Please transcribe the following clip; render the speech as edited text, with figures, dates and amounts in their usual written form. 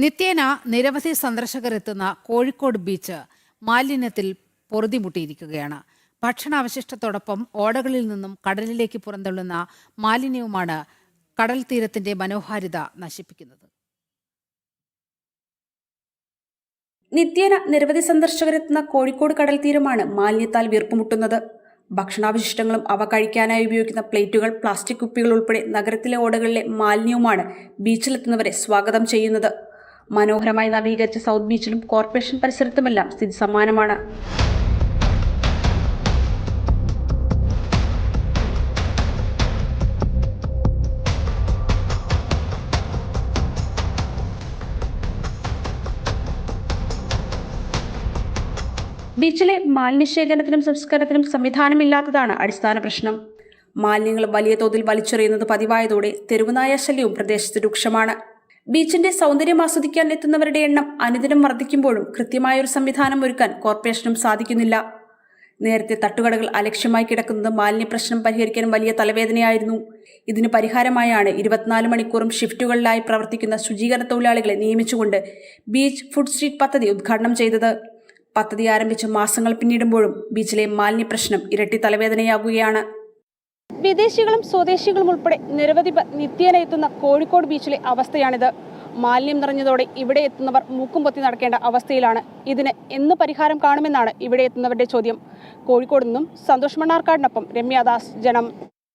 നിത്യേന നിരവധി സന്ദർശകർ എത്തുന്ന കോഴിക്കോട് ബീച്ച് മാലിന്യത്തിൽ പൊറുതിമുട്ടിയിരിക്കുകയാണ്. ഭക്ഷണാവശിഷ്ടത്തോടൊപ്പം ഓടകളിൽ നിന്നും കടലിലേക്ക് പുറന്തള്ളുന്ന മാലിന്യവുമാണ് കടൽ തീരത്തിന്റെ മനോഹാരിത നശിപ്പിക്കുന്നത്. നിത്യേന നിരവധി സന്ദർശകരെത്തുന്ന കോഴിക്കോട് കടൽ തീരമാണ് മാലിന്യത്താൽ വീർപ്പുമുട്ടുന്നത്. ഭക്ഷണാവശിഷ്ടങ്ങളും അവ കഴിക്കാനായി ഉപയോഗിക്കുന്ന പ്ലേറ്റുകൾ, പ്ലാസ്റ്റിക് കുപ്പികൾ ഉൾപ്പെടെ നഗരത്തിലെ ഓടകളിലെ മാലിന്യവുമാണ് ബീച്ചിലെത്തുന്നവരെ സ്വാഗതം ചെയ്യുന്നത്. മനോഹരമായി നവീകരിച്ച സൗത്ത് ബീച്ചിലും കോർപ്പറേഷൻ പരിസരത്തുമെല്ലാം സ്ഥിതി സമാനമാണ്. ബീച്ചിലെ മാലിന്യശേഖരണത്തിനും സംസ്കരണത്തിനും സംവിധാനമില്ലാത്തതാണ് അടിസ്ഥാന പ്രശ്നം. മാലിന്യങ്ങൾ വലിയ തോതിൽ വലിച്ചെറിയുന്നത് പതിവായതോടെ തെരുവുനായ ശല്യവും പ്രദേശത്ത് രൂക്ഷമാണ്. ബീച്ചിന്റെ സൗന്ദര്യം ആസ്വദിക്കാൻ എത്തുന്നവരുടെ എണ്ണം അനുദിനം വർദ്ധിക്കുമ്പോഴും കൃത്യമായൊരു സംവിധാനം ഒരുക്കാൻ കോർപ്പറേഷനും സാധിക്കുന്നില്ല. നേരത്തെ തട്ടുകടകൾ അലക്ഷ്യമായി കിടക്കുന്നത് മാലിന്യ പ്രശ്നം പരിഹരിക്കാൻ വലിയ തലവേദനയായിരുന്നു. ഇതിന് പരിഹാരമായാണ് 24 മണിക്കൂറും ഷിഫ്റ്റുകളിലായി പ്രവർത്തിക്കുന്ന ശുചീകരണ തൊഴിലാളികളെ നിയമിച്ചുകൊണ്ട് ബീച്ച് ഫുഡ് സ്ട്രീറ്റ് പദ്ധതി ഉദ്ഘാടനം ചെയ്തത്. പദ്ധതി ആരംഭിച്ച് മാസങ്ങൾ പിന്നിടുമ്പോഴും ബീച്ചിലെ മാലിന്യ പ്രശ്നം ഇരട്ടി തലവേദനയാകുകയാണ്. വിദേശികളും സ്വദേശികളും ഉൾപ്പെടെ നിരവധി നിത്യേന എത്തുന്ന കോഴിക്കോട് ബീച്ചിലെ അവസ്ഥയാണിത്. മാലിന്യം നിറഞ്ഞതോടെ ഇവിടെ എത്തുന്നവർ മൂക്കും പൊത്തി നടക്കേണ്ട അവസ്ഥയിലാണ്. ഇതിന് എന്ന് പരിഹാരം കാണുമെന്നാണ് ഇവിടെ എത്തുന്നവരുടെ ചോദ്യം. കോഴിക്കോട് നിന്നും സന്തോഷ് മണ്ണാർക്കാടിനൊപ്പം രമ്യാദാസ്, ജനം.